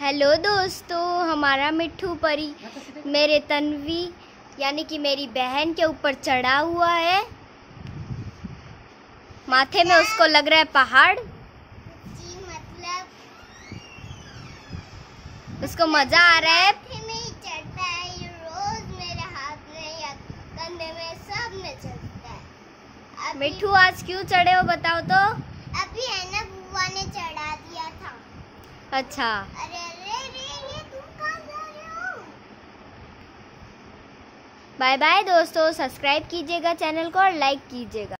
Hello दोस्तों, हमारा मिट्ठू परी मेरे तन्वी यानी कि मेरी बहन के ऊपर चढ़ा हुआ है। माथे में उसको लग रहा है पहाड़। जी मतलब उसको मजा आ रहा है। माथे में ही चढ़ता है, ये रोज मेरे हाथ में या कंधे में सब में चढ़ता है। मिट्ठू आज क्यों चढ़े हो बताओ तो। अभी है ना, बुआ ने चढ़ा दिया था। अच्छा, अरे अरे अरे ये तुम कहाँ जा रहे हो? बाय बाय दोस्तों, सब्सक्राइब कीजिएगा चैनल को और लाइक कीजिएगा।